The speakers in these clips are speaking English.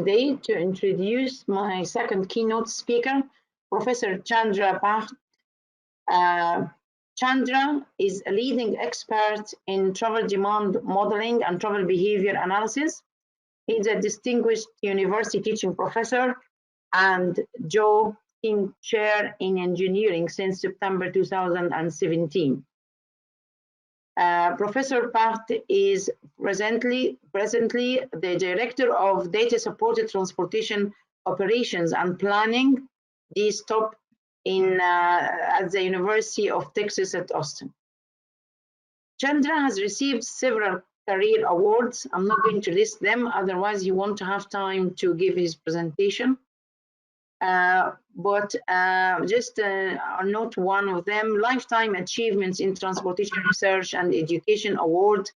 today to introduce my second keynote speaker, Professor Chandra Bhatt. Chandra is a leading expert in travel demand modeling and travel behavior analysis. He's a distinguished university teaching professor and Joe King Chair in Engineering since September 2017. Professor Bhatt is presently the Director of Data Supported Transportation Operations and Planning, DSTOP, at the University of Texas at Austin. Chandra has received several career awards. I'm not going to list them, otherwise you won't have time to give his presentation. Just note one of them: Lifetime Achievements in Transportation Research and Education Award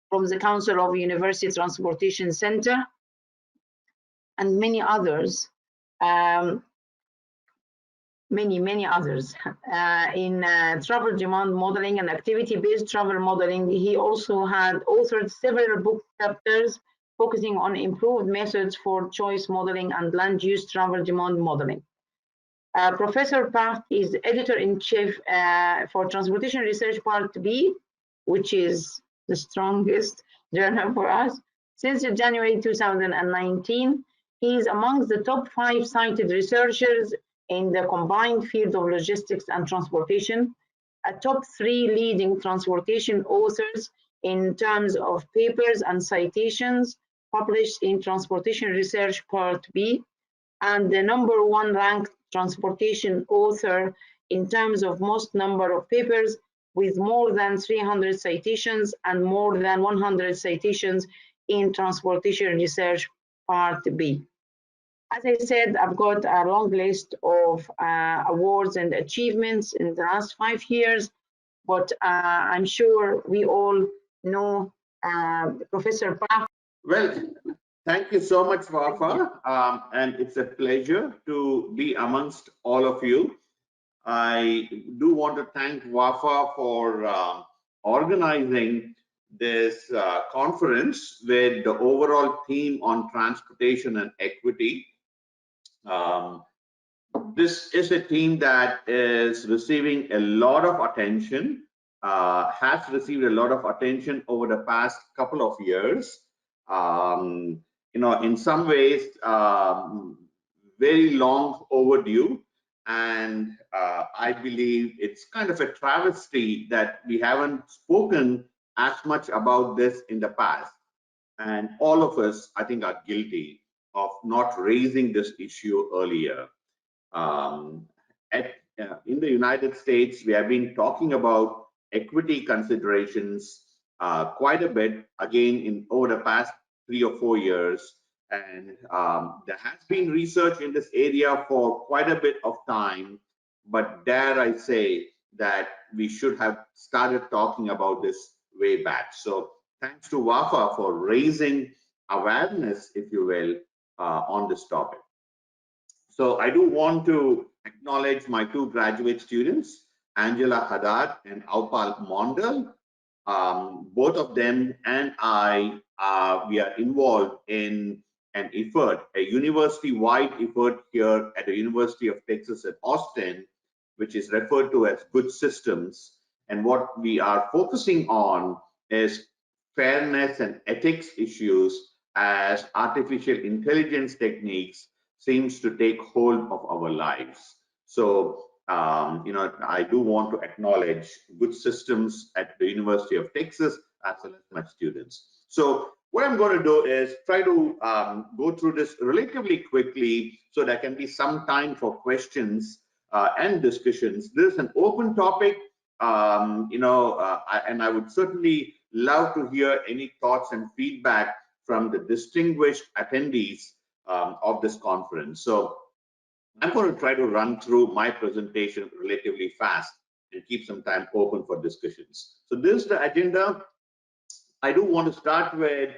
from the Council of University Transportation Center, and many others, many others. In travel demand modeling and activity-based travel modeling, he also had authored several book chapters focusing on improved methods for choice modeling and land use travel demand modeling. Professor Bhatt is editor-in-chief for Transportation Research Part B, which is the strongest journal for us, since January 2019. He is amongst the top 5 cited researchers in the combined field of logistics and transportation, a top 3 leading transportation authors in terms of papers and citations published in Transportation Research Part B, and the #1 ranked transportation author in terms of most number of papers, with more than 300 citations and more than 100 citations in Transportation Research Part B. As I said, I've got a long list of awards and achievements in the last 5 years, but I'm sure we all know Professor Bhatt. Well, thank you so much, Wafa, and it's a pleasure to be amongst all of you. I do want to thank Wafa for organizing this conference with the overall theme on transportation and equity. This is a theme that is receiving a lot of attention, has received a lot of attention over the past couple of years. In some ways, very long overdue, and I believe it's kind of a travesty that we haven't spoken as much about this in the past. And all of us, I think, are guilty of not raising this issue earlier. In the United States, we have been talking about equity considerations quite a bit, again, over the past 3 or 4 years. And there has been research in this area for quite a bit of time, but dare I say that we should have started talking about this way back. So thanks to Wafa for raising awareness, if you will, on this topic. So I do want to acknowledge my 2 graduate students, Angela Haddad and Aupal Mondal. Both of them and I, we are involved in an effort, a university-wide effort here at the University of Texas at Austin, which is referred to as Good Systems. And what we are focusing on is fairness and ethics issues as artificial intelligence techniques seems to take hold of our lives. So, I do want to acknowledge Good Systems at the University of Texas as well as my students. So what I'm going to do is try to go through this relatively quickly so there can be some time for questions and discussions. This is an open topic, and I would certainly love to hear any thoughts and feedback from the distinguished attendees of this conference. So I'm going to try to run through my presentation relatively fast and keep some time open for discussions. So this is the agenda. I do want to start with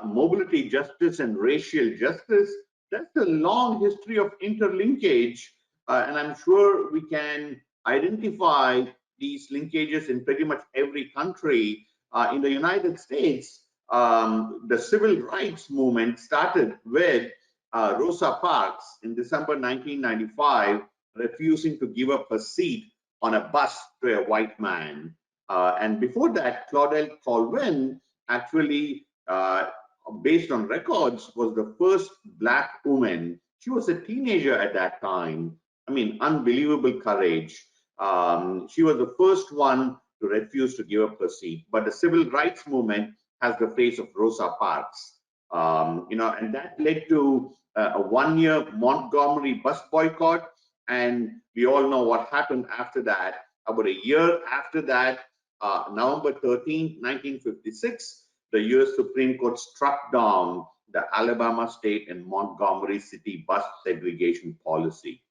mobility justice and racial justice. That's a long history of interlinkage, and I'm sure we can identify these linkages in pretty much every country. In the United States, the civil rights movement started with Rosa Parks in December 1995, refusing to give up her seat on a bus to a white man. And before that, Claudette Colvin actually, based on records, was the first Black woman. She was a teenager at that time. I mean, unbelievable courage. She was the first one to refuse to give up her seat. But the civil rights movement has the face of Rosa Parks. And that led to a one-year Montgomery bus boycott. And we all know what happened after that. About a year after that, November 13, 1956, the US Supreme Court struck down the Alabama State and Montgomery City bus segregation policy.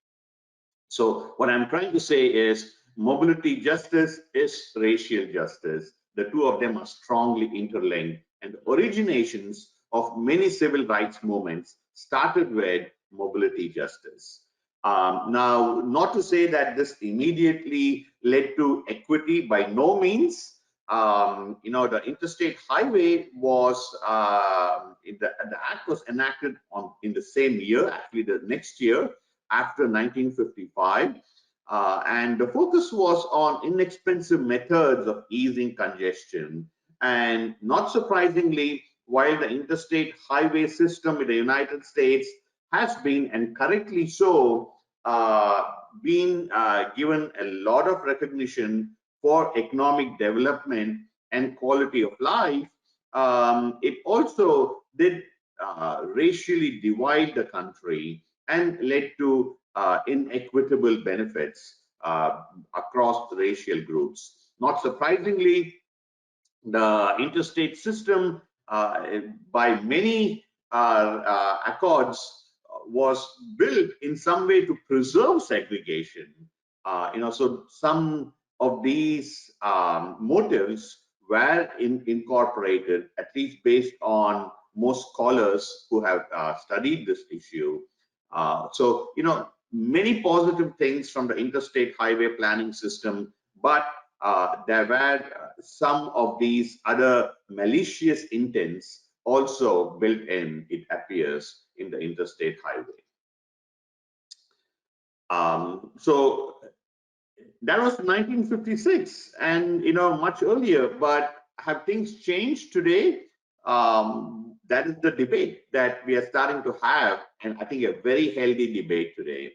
So what I'm trying to say is mobility justice is racial justice. The two of them are strongly interlinked, and the originations of many civil rights movements started with mobility justice. Now, not to say that this immediately led to equity, by no means. The interstate highway was the act was enacted in the same year, actually the next year after 1955, and the focus was on inexpensive methods of easing congestion. And not surprisingly, while the interstate highway system in the United States has been, and correctly so, been given a lot of recognition for economic development and quality of life, it also did racially divide the country and led to inequitable benefits across the racial groups. Not surprisingly, the interstate system, by many accords, was built in some way to preserve segregation. So some of these motives were incorporated, at least based on most scholars who have studied this issue. So many positive things from the interstate highway planning system, but there were some of these other malicious intents also built in, it appears, in the interstate highway. So that was 1956, and much earlier. But have things changed today? That is the debate that we are starting to have, and I think a very healthy debate today.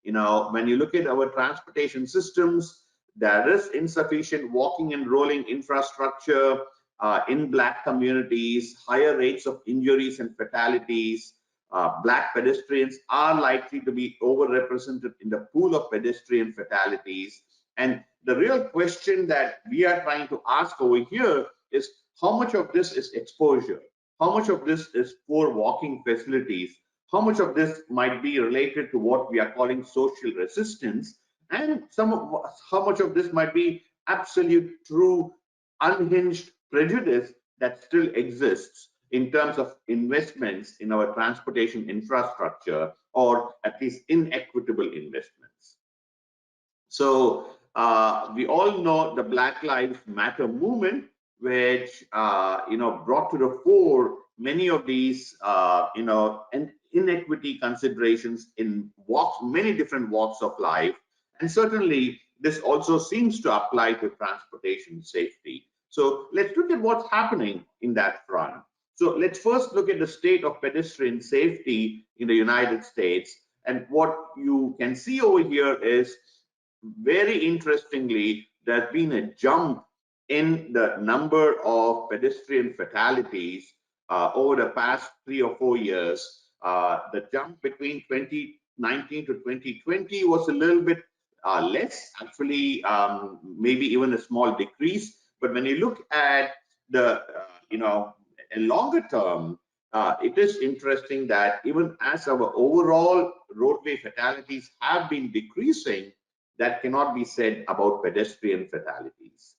When you look at our transportation systems, there is insufficient walking and rolling infrastructure in Black communities, higher rates of injuries and fatalities. Black pedestrians are likely to be overrepresented in the pool of pedestrian fatalities. And the real question that we are trying to ask over here is, how much of this is exposure? How much of this is poor walking facilities? How much of this might be related to what we are calling social resistance? And how much of this might be absolute, true, unhinged prejudice that still exists in terms of investments in our transportation infrastructure, or at least inequitable investments. So we all know the Black Lives Matter movement, which brought to the fore many of these inequity considerations in many different walks of life. And certainly this also seems to apply to transportation safety. So let's look at what's happening in that front. So let's first look at the state of pedestrian safety in the United States. And what you can see over here is, very interestingly, there's been a jump in the number of pedestrian fatalities over the past 3 or 4 years. The jump between 2019 to 2020 was a little bit less, actually, maybe even a small decrease. But when you look at the, a longer term, it is interesting that even as our overall roadway fatalities have been decreasing, that cannot be said about pedestrian fatalities.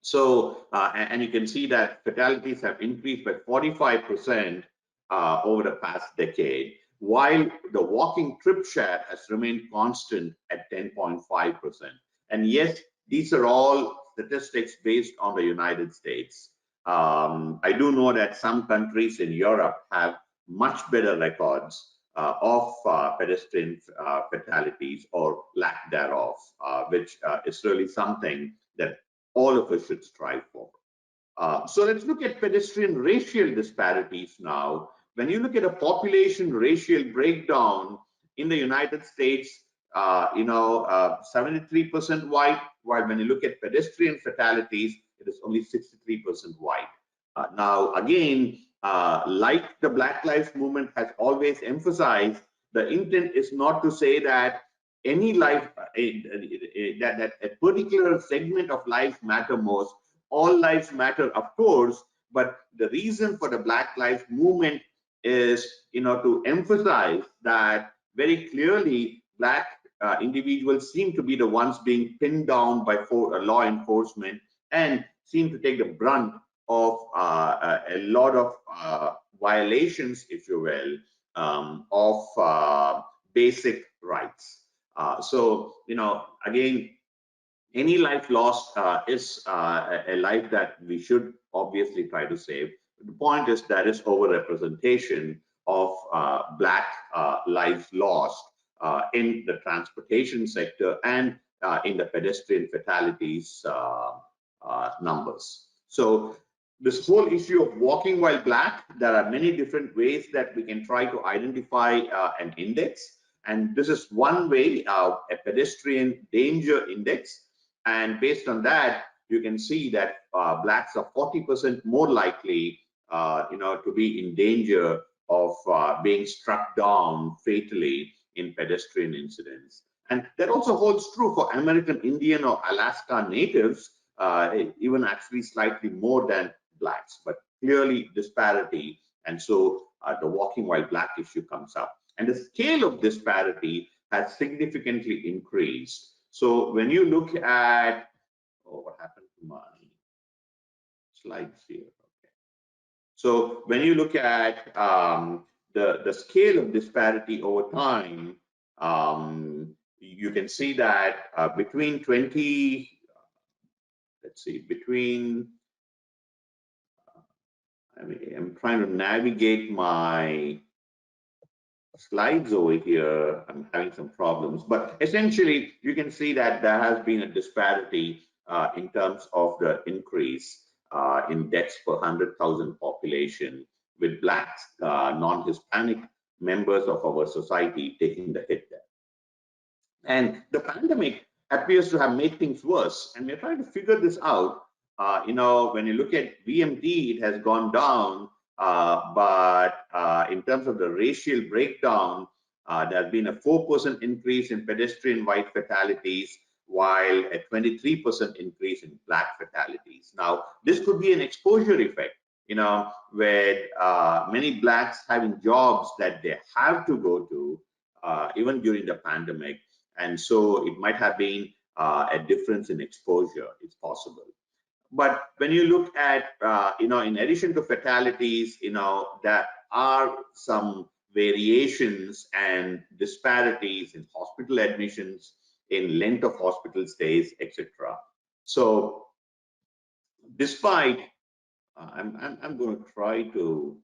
So, and you can see that fatalities have increased by 45% over the past decade, while the walking trip share has remained constant at 10.5%. And yes, these are all statistics based on the United States. I do know that some countries in Europe have much better records of pedestrian fatalities or lack thereof, which is really something that all of us should strive for. So let's look at pedestrian racial disparities now. When you look at a population racial breakdown in the United States, 73% white, while when you look at pedestrian fatalities, it is only 63% white. Now, again, like the Black Lives Movement has always emphasized, the intent is not to say that any life, that a particular segment of life matter most. All lives matter, of course, but the reason for the Black Lives Movement is, to emphasize that very clearly Black individuals seem to be the ones being pinned down by law enforcement and seem to take the brunt of a lot of violations, if you will, of basic rights. So, again, any life lost is a life that we should obviously try to save. The point is there is overrepresentation of Black lives lost in the transportation sector and in the pedestrian fatalities numbers. So this whole issue of walking while Black, there are many different ways that we can try to identify an index. And this is one way, a pedestrian danger index. And based on that, you can see that Blacks are 40% more likely, to be in danger of being struck down fatally in pedestrian incidents. And that also holds true for American Indian or Alaska Natives, even actually slightly more than Blacks, but clearly disparity. And so the walking while Black issue comes up. And the scale of disparity has significantly increased. So when you look at, what happened to my slides here? Okay. So when you look at the scale of disparity over time, you can see that between 20, let's see, between, I'm trying to navigate my slides over here. I'm having some problems, but essentially you can see that there has been a disparity in terms of the increase in deaths per 100,000 population, with Blacks, non-Hispanic members of our society taking the hit there. And the pandemic appears to have made things worse, and we're trying to figure this out. When you look at VMT, it has gone down, but in terms of the racial breakdown, there has been a 4% increase in pedestrian white fatalities, while a 23% increase in Black fatalities. Now, this could be an exposure effect, where many Blacks having jobs that they have to go to, even during the pandemic. And so it might have been a difference in exposure. It's possible. But when you look at, in addition to fatalities, there are some variations and disparities in hospital admissions, in length of hospital stays, etc. So despite, I'm going to try to,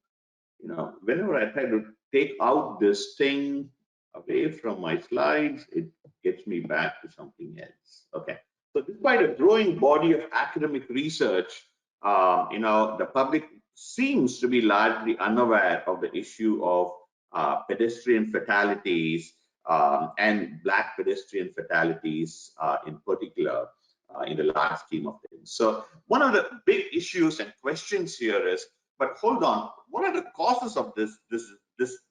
whenever I try to take out this thing away from my slides, it gets me back to something else. Okay. So despite a growing body of academic research, the public seems to be largely unaware of the issue of pedestrian fatalities and Black pedestrian fatalities in particular in the large scheme of things. So one of the big issues and questions here is, but hold on, what are the causes of this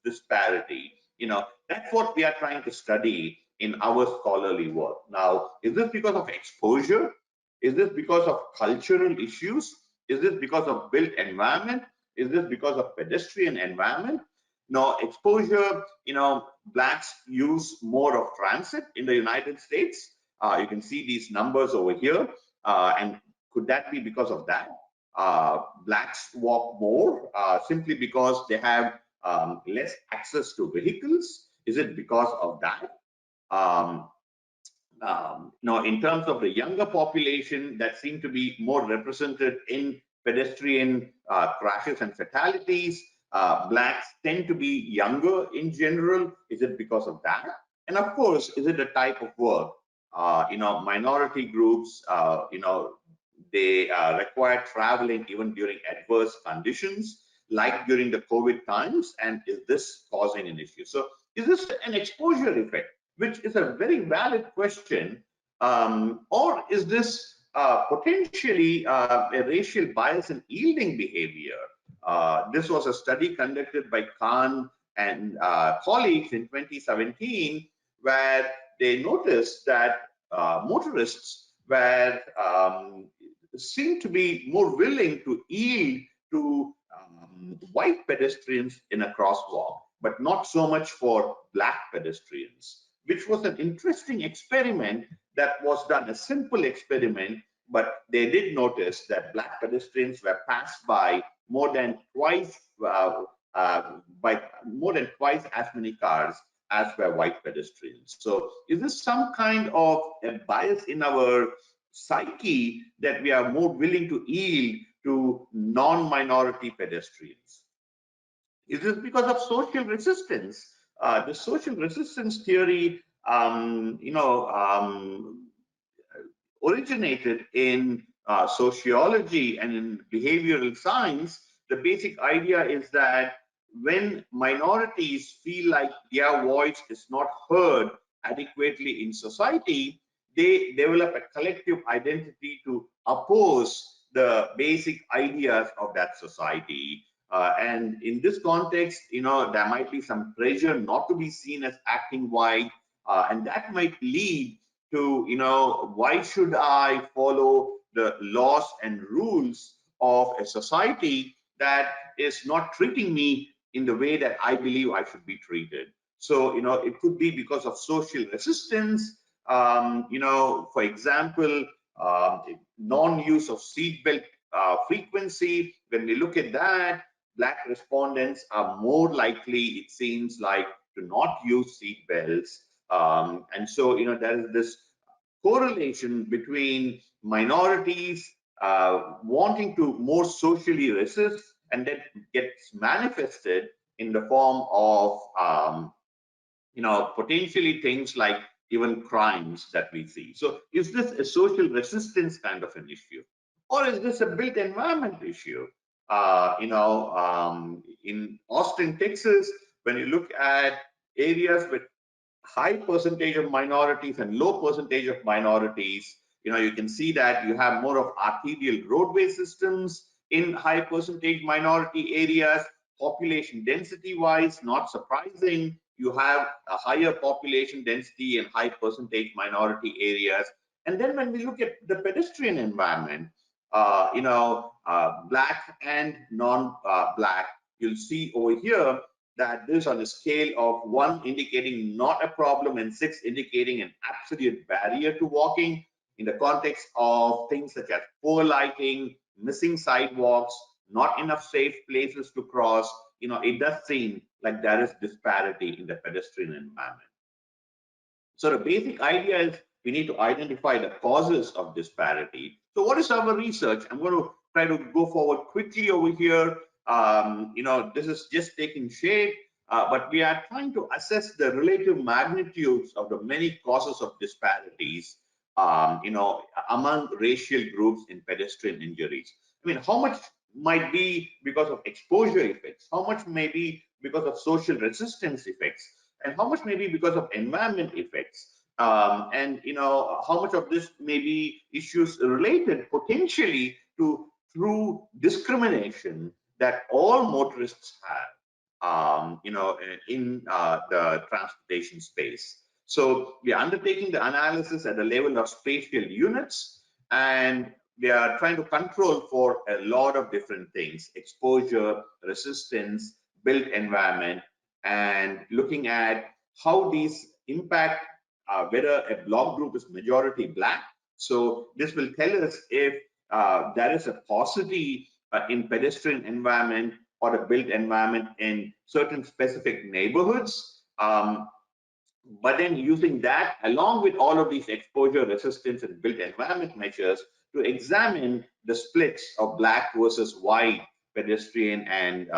disparity? That's what we are trying to study in our scholarly work. Now, is this because of exposure? Is this because of cultural issues? Is this because of built environment? Is this because of pedestrian environment? No, exposure, Blacks use more of transit in the United States. You can see these numbers over here. And could that be because of that? Blacks walk more simply because they have less access to vehicles. Is it because of that? Now, in terms of the younger population that seem to be more represented in pedestrian crashes and fatalities, blacks tend to be younger in general? Is it because of that? And of course, is it a type of work? Minority groups, they require traveling even during adverse conditions, like during the COVID times. And is this causing an issue? So is this an exposure effect, which is a very valid question, or is this potentially a racial bias in yielding behavior? This was a study conducted by Khan and colleagues in 2017, where they noticed that motorists were seemed to be more willing to yield to white pedestrians in a crosswalk, but not so much for black pedestrians, which was an interesting experiment that was done, a simple experiment, but they did notice that black pedestrians were passed by more than twice as many cars as were white pedestrians. So is this some kind of a bias in our psyche that we are more willing to yield to non-minority pedestrians? Is this because of social resistance? The social resistance theory, originated in sociology and in behavioral science. The basic idea is that when minorities feel like their voice is not heard adequately in society, they develop a collective identity to oppose the basic ideas of that society. And in this context, there might be some pressure not to be seen as acting white, and that might lead to, why should I follow the laws and rules of a society that is not treating me in the way that I believe I should be treated? So, it could be because of social resistance. For example, non-use of seatbelt frequency. When we look at that, black respondents are more likely, it seems like, to not use seatbelts. And so, there is this correlation between minorities wanting to more socially resist, and that gets manifested in the form of, potentially things like even crimes that we see. So is this a social resistance kind of an issue, or is this a built environment issue? In Austin, Texas, when you look at areas with high percentage of minorities and low percentage of minorities, you can see that you have more of arterial roadway systems in high percentage minority areas. Population density wise, not surprising, you have a higher population density in high percentage minority areas. And then when we look at the pedestrian environment, black and non-black, you'll see over here that this on a scale of 1 indicating not a problem and 6 indicating an absolute barrier to walking, in the context of things such as poor lighting, missing sidewalks, not enough safe places to cross, it does seem like there is disparity in the pedestrian environment. So the basic idea is we need to identify the causes of disparity. So what is our research? I'm going to try to go forward quickly over here. This is just taking shape, but we are trying to assess the relative magnitudes of the many causes of disparities, among racial groups in pedestrian injuries. I mean, how much might be because of exposure effects? How much may be because of social resistance effects? And how much may be because of environment effects? And how much of this may be issues related potentially to through discrimination that all motorists have, in the transportation space. So we are undertaking the analysis at the level of spatial units, and we are trying to control for a lot of different things: exposure, resistance, built environment, and looking at how these impact whether a block group is majority black. So this will tell us if there is a paucity in pedestrian environment or a built environment in certain specific neighborhoods. But then using that along with all of these exposure, resistance, and built environment measures to examine the splits of black versus white pedestrian and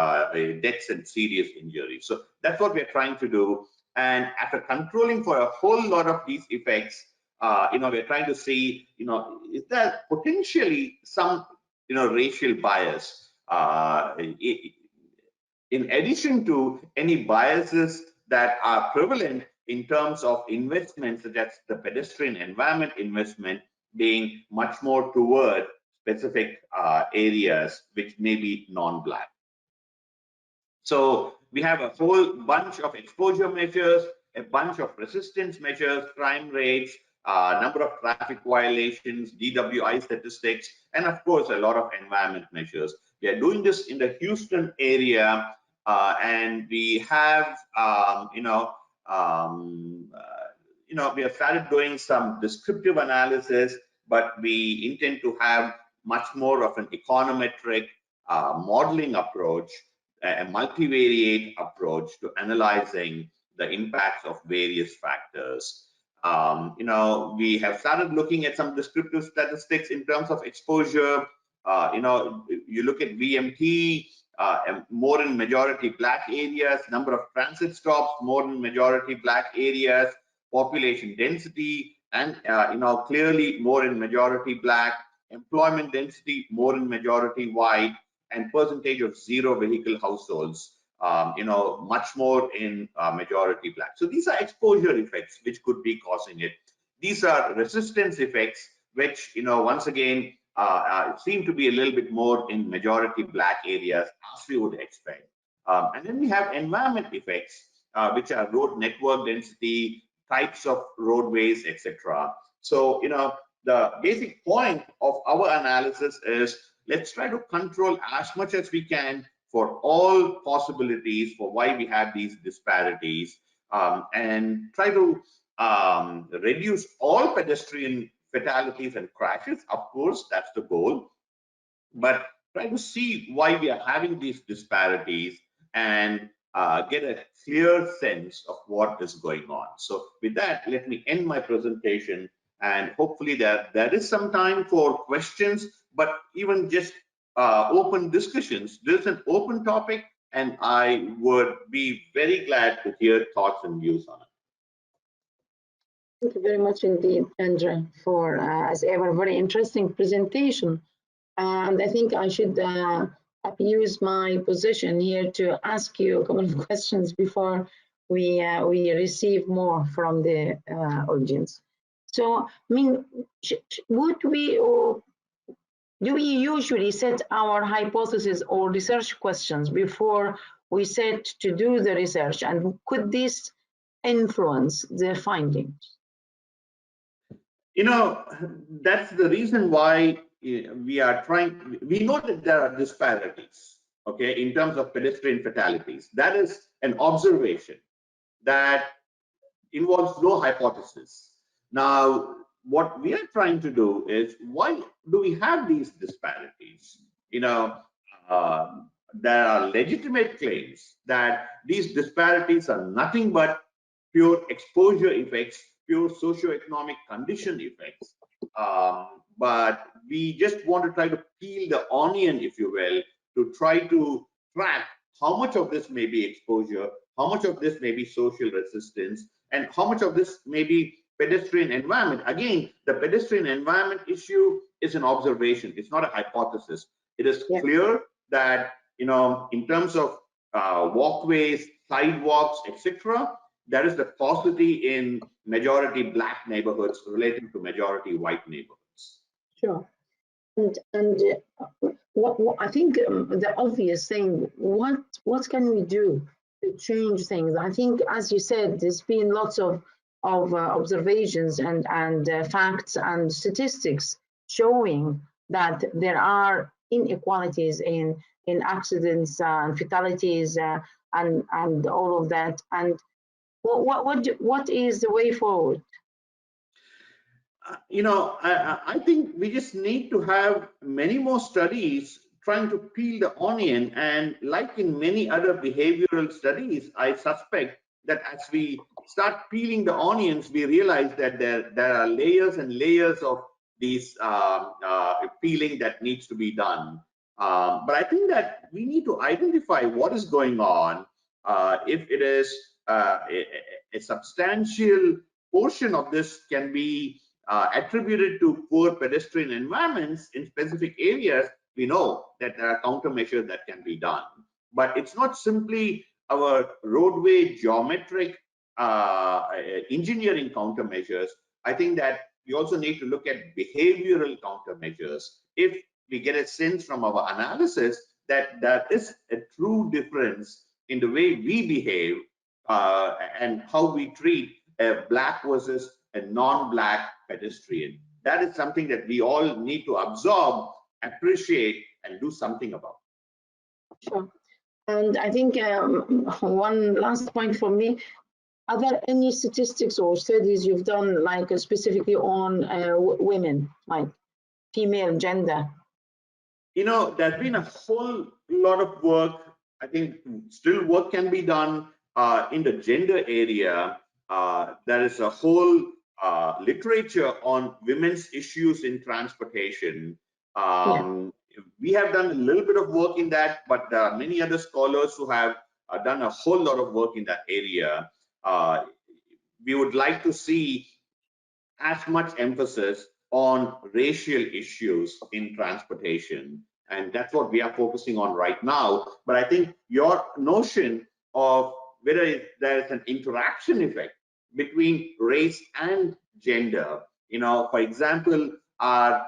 deaths and serious injuries. So that's what we're trying to do. And after controlling for a whole lot of these effects, we're trying to see, is there potentially some, racial bias in addition to any biases that are prevalent in terms of investments, such as the pedestrian environment investment being much more toward specific areas which may be non-black. So we have a whole bunch of exposure measures, a bunch of resistance measures, crime rates, number of traffic violations, DWI statistics, and of course a lot of environment measures. We are doing this in the Houston area, and we have, we have started doing some descriptive analysis, but we intend to have much more of an econometric modeling approach, a multivariate approach to analyzing the impacts of various factors. We have started looking at some descriptive statistics in terms of exposure. You look at VMT, more in majority black areas, number of transit stops, more in majority black areas, population density, and clearly more in majority black, employment density, more in majority white, and percentage of zero vehicle households, much more in majority black. So these are exposure effects which could be causing it. These are resistance effects which, once again, seem to be a little bit more in majority black areas, as we would expect. And then we have environment effects, which are road network density, types of roadways, etc. So, the basic point of our analysis is, let's try to control as much as we can for all possibilities for why we have these disparities, and try to reduce all pedestrian fatalities and crashes. Of course, that's the goal, but try to see why we are having these disparities and get a clear sense of what is going on. So with that, let me end my presentation, and hopefully there is some time for questions, but even just open discussions. This is an open topic, and I would be very glad to hear thoughts and views on it. Thank you very much indeed, Andrea, for, as ever, very interesting presentation. And I think I should abuse my position here to ask you a couple of questions before we receive more from the audience. So, I mean, would we, or do we usually set our hypotheses or research questions before we set to do the research, and could this influence the findings? That's the reason why we are trying. We know that there are disparities, okay, in terms of pedestrian fatalities. That is an observation that involves no hypothesis. Now, what we are trying to do is, why do we have these disparities? There are legitimate claims that these disparities are nothing but pure exposure effects, pure socioeconomic condition effects. But we just want to try to peel the onion, if you will, to try to track how much of this may be exposure, how much of this may be social resistance, and how much of this may be pedestrian environment. Again, the pedestrian environment issue is an observation. It's not a hypothesis. It is clear that, in terms of walkways, sidewalks, etc., there is the paucity in majority black neighborhoods relating to majority white neighborhoods. Sure. And what I think the obvious thing, what can we do to change things? I think, as you said, there's been lots of observations and facts and statistics showing that there are inequalities in accidents and fatalities and all of that. And what is the way forward? I think we just need to have many more studies trying to peel the onion. And like in many other behavioral studies, I suspect that as we start peeling the onions, we realize that there are layers and layers of these peeling that needs to be done. But I think that we need to identify what is going on. If it is a substantial portion of this can be attributed to poor pedestrian environments in specific areas, we know that there are countermeasures that can be done. But it's not simply our roadway geometric engineering countermeasures. I think that we also need to look at behavioral countermeasures. If we get a sense from our analysis that there is a true difference in the way we behave and how we treat a black versus a non-black pedestrian. That is something that we all need to absorb, appreciate, and do something about. Sure. And I think one last point for me, are there any statistics or studies you've done like specifically on women, like female gender? You know, there's been a whole lot of work. I think still work can be done in the gender area. There is a whole literature on women's issues in transportation. We have done a little bit of work in that, but there are many other scholars who have done a whole lot of work in that area. We would like to see as much emphasis on racial issues in transportation. And that's what we are focusing on right now. But I think your notion of whether there is an interaction effect between race and gender, you know, for example, are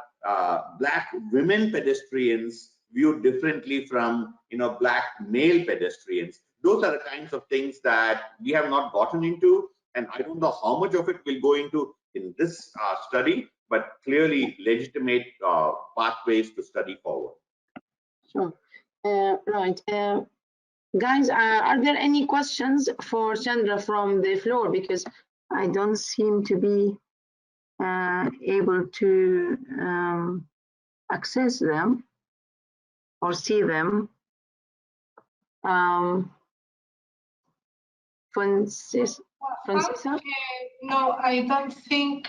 black women pedestrians viewed differently from, you know, black male pedestrians? Those are the kinds of things that we have not gotten into, and I don't know how much of it will go into in this study, but clearly legitimate pathways to study forward. Sure. Right. Guys, are there any questions for Chandra from the floor? Because I don't seem to be able to access them or see them. Francis? No, I don't think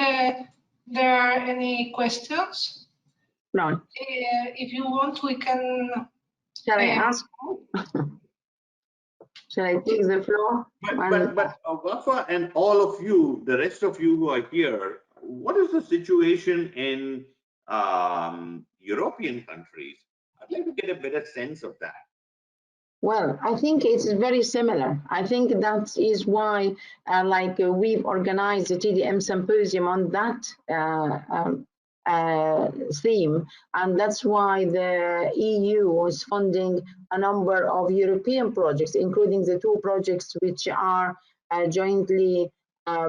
there are any questions. No. If you want, we can. Shall I ask? Shall I take the floor? But Wafa and all of you, the rest of you who are here, what is the situation in European countries? I'd like to get a better sense of that. Well, I think it's very similar. I think that is why, we've organized the TDM Symposium on that theme, and that's why the EU was funding a number of European projects, including the two projects which are jointly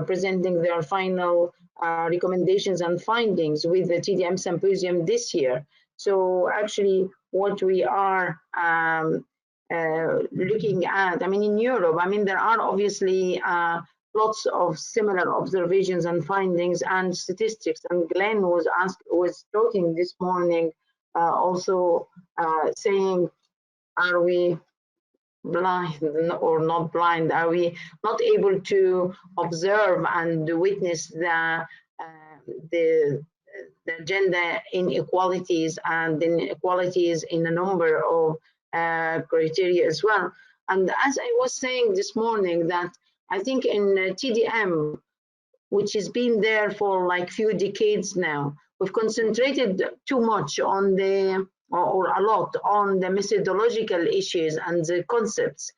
presenting their final recommendations and findings with the TDM Symposium this year. So actually, what we are looking at, I mean, in Europe, I mean, there are obviously lots of similar observations and findings and statistics. And Glenn was talking this morning, also saying, are we blind or not blind? Are we not able to observe and witness the gender inequalities and inequalities in a number of criteria as well? And as I was saying this morning, that I think in TDM, which has been there for like few decades now, we've concentrated too much on the, or a lot on the methodological issues and the concepts,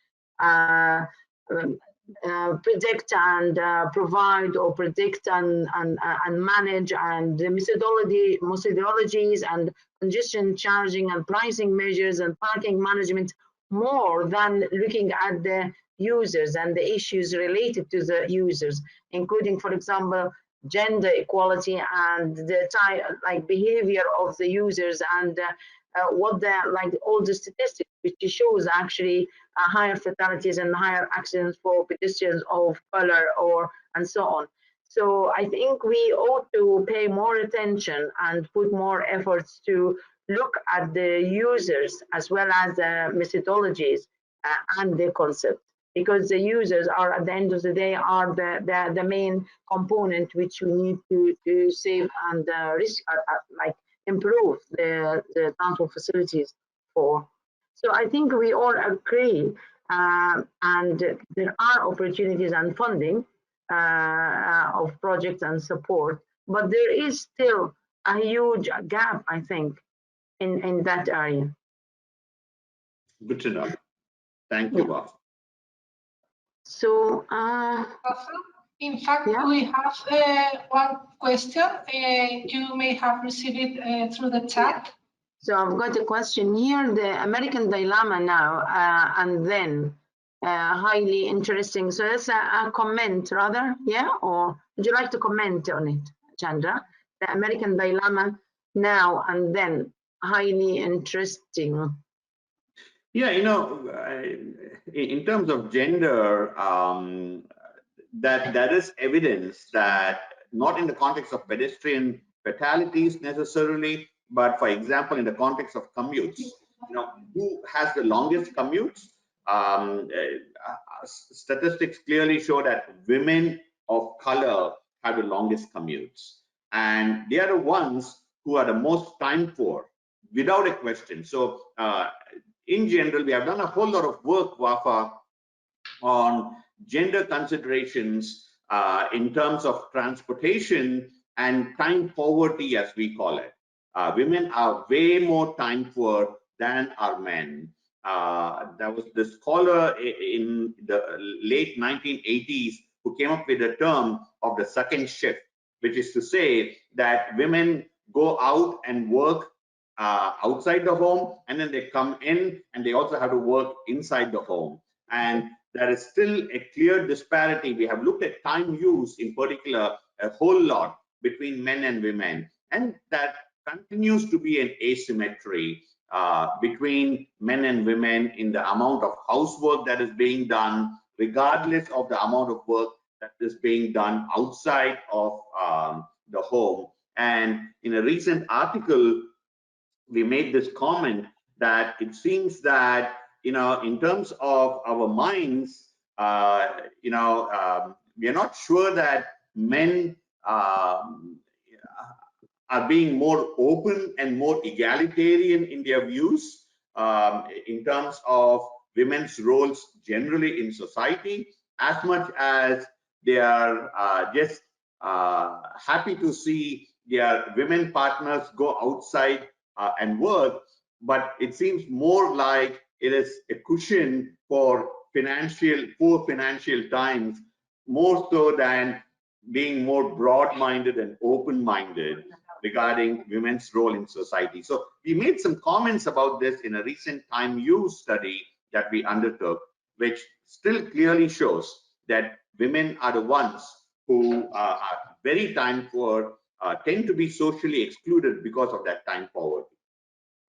predict and provide, or predict and manage, and the methodologies and congestion charging and pricing measures and parking management, more than looking at the users and the issues related to the users, including, for example, gender equality and the behavior of the users, and what the all the statistics which shows actually higher fatalities and higher accidents for pedestrians of color, or and so on. So I think we ought to pay more attention and put more efforts to look at the users as well as the methodologies and the concept, because the users are, at the end of the day, are the main component which we need to save and improve the transport facilities before. So I think we all agree, and there are opportunities and funding of projects and support, but there is still a huge gap, I think, in that area. Good to know. Thank you, Bob. So, in fact, yeah. we have one question. You may have received it through the chat. So I've got a question here. The American dilemma now, and then highly interesting. So that's a comment, rather, yeah? Or would you like to comment on it, Chandra? The American dilemma now and then, highly interesting. Yeah, you know, in terms of gender, that is evidence that not in the context of pedestrian fatalities necessarily, but for example, in the context of commutes, you know, who has the longest commutes? Statistics clearly show that women of color have the longest commutes, and they are the ones who are the most time poor, without a question. So in general, we have done a whole lot of work, Wafa, on gender considerations in terms of transportation and time poverty, as we call it. Women are way more time poor than are men. There was this scholar in the late 1980s who came up with the term of the second shift, which is to say that women go out and work outside the home, and then they come in and they also have to work inside the home. And there is still a clear disparity. We have looked at time use in particular a whole lot between men and women, and that continues to be an asymmetry between men and women in the amount of housework that is being done, regardless of the amount of work that is being done outside of the home. And in a recent article, we made this comment that it seems that, you know, in terms of our minds, you know, we are not sure that men are being more open and more egalitarian in their views in terms of women's roles generally in society, as much as they are just happy to see their women partners go outside and work, but it seems more like it is a cushion for poor financial times, more so than being more broad-minded and open-minded regarding women's role in society. So we made some comments about this in a recent time use study that we undertook, which still clearly shows that women are the ones who are very time poor, tend to be socially excluded because of that time poverty.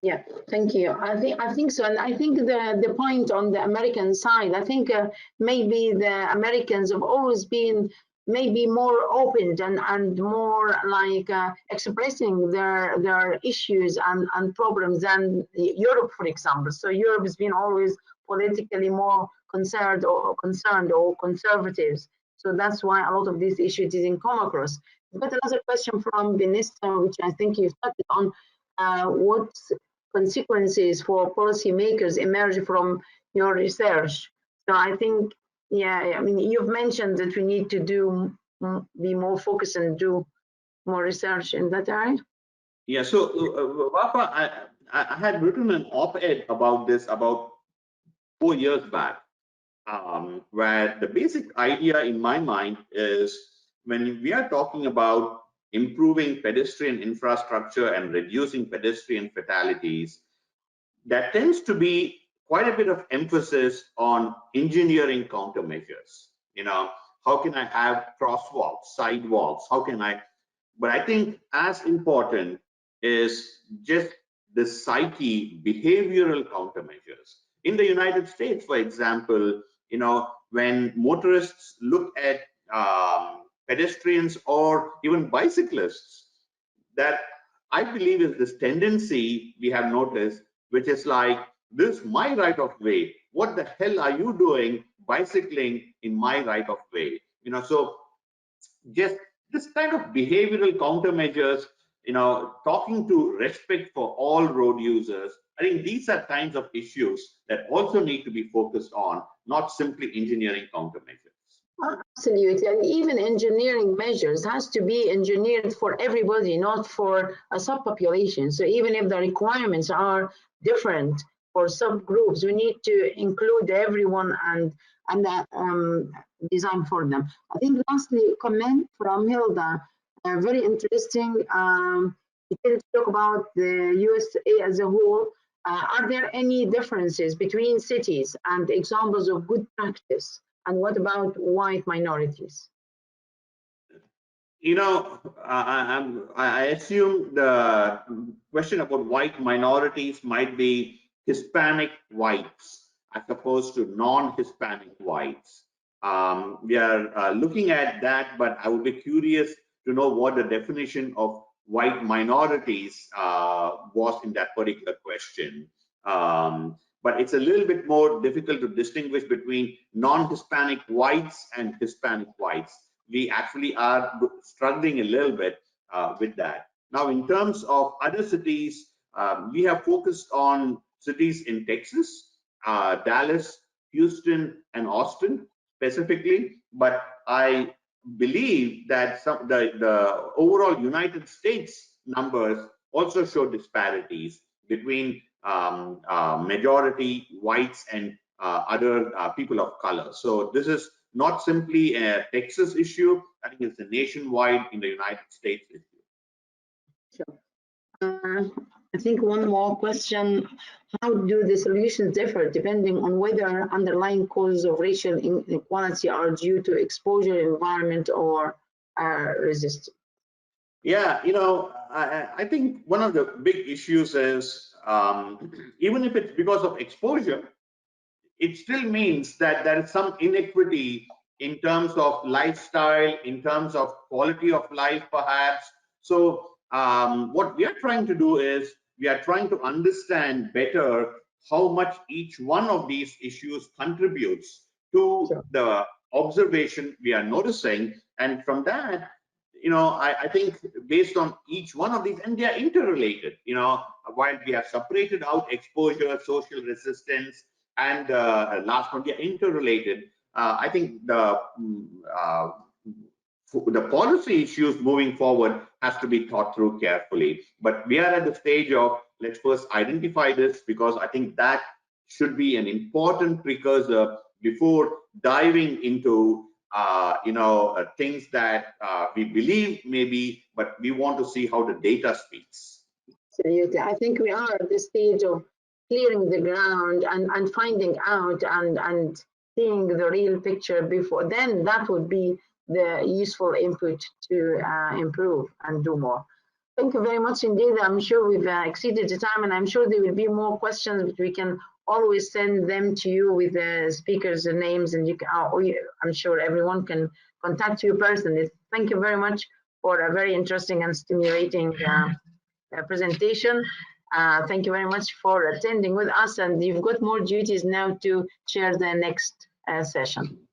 Yeah, thank you. I think so, and I think the point on the American side, I think maybe the Americans have always been maybe more open and more like expressing their issues and problems than Europe, for example. So Europe has been always politically more concerned or conservatives. So that's why a lot of these issues didn't come across. But another question from Vanessa, which I think you've touched on, what consequences for policymakers emerge from your research? So I think, yeah, I mean, you've mentioned that we need to be more focused and do more research in that area. Yeah, so Wafa, I had written an op-ed about this about 4 years back, where the basic idea in my mind is when we are talking about improving pedestrian infrastructure and reducing pedestrian fatalities, there tends to be quite a bit of emphasis on engineering countermeasures. You know, how can I have crosswalks, sidewalks? How can I? But I think as important is just the psyche, behavioral countermeasures. In the United States, for example, you know, when motorists look at pedestrians or even bicyclists, that I believe is this tendency we have noticed, which is like, this is my right of way. What the hell are you doing bicycling in my right of way? You know, so just this kind of behavioral countermeasures talking to respect for all road users. I think these are kinds of issues that also need to be focused on, not simply engineering countermeasures. Absolutely, and even engineering measures has to be engineered for everybody, not for a subpopulation. So even if the requirements are different for subgroups, we need to include everyone and design for them. I think lastly, comment from Hilda, very interesting. You talk about the USA as a whole. Are there any differences between cities and examples of good practice? And what about white minorities? I assume the question about white minorities might be Hispanic whites as opposed to non-Hispanic whites. We are looking at that, but I would be curious to know what the definition of white minorities was in that particular question. But it's a little bit more difficult to distinguish between non-Hispanic whites and Hispanic whites. We actually are struggling a little bit with that. Now, in terms of other cities, we have focused on cities in Texas, Dallas, Houston, and Austin specifically, but I believe that the overall United States numbers also show disparities between majority whites and other people of color. So this is not simply a Texas issue. I think it's a nationwide in the United States issue. Sure. I think one more question. How do the solutions differ depending on whether underlying causes of racial inequality are due to exposure, environment, or resistance? Yeah, I think one of the big issues is even if it's because of exposure, it still means that there is some inequity in terms of lifestyle, in terms of quality of life, perhaps. So what we are trying to do is we are trying to understand better how much each one of these issues contributes to the observation we are noticing. And from that, I think based on each one of these, and they are interrelated, while we have separated out exposure, social resistance, and last one, they are interrelated. I think the policy issues moving forward has to be thought through carefully. But we are at the stage of let's first identify this, because I think that should be an important precursor before diving into things that we believe maybe, but we want to see how the data speaks. Absolutely. I think we are at the stage of clearing the ground and finding out and seeing the real picture before. Then that would be the useful input to improve and do more. Thank you very much indeed. I'm sure we've exceeded the time, and I'm sure there will be more questions, but we can always send them to you with the speakers' names, and you can, I'm sure everyone can contact you personally. Thank you very much for a very interesting and stimulating presentation. Thank you very much for attending with us, and you've got more duties now to chair the next session.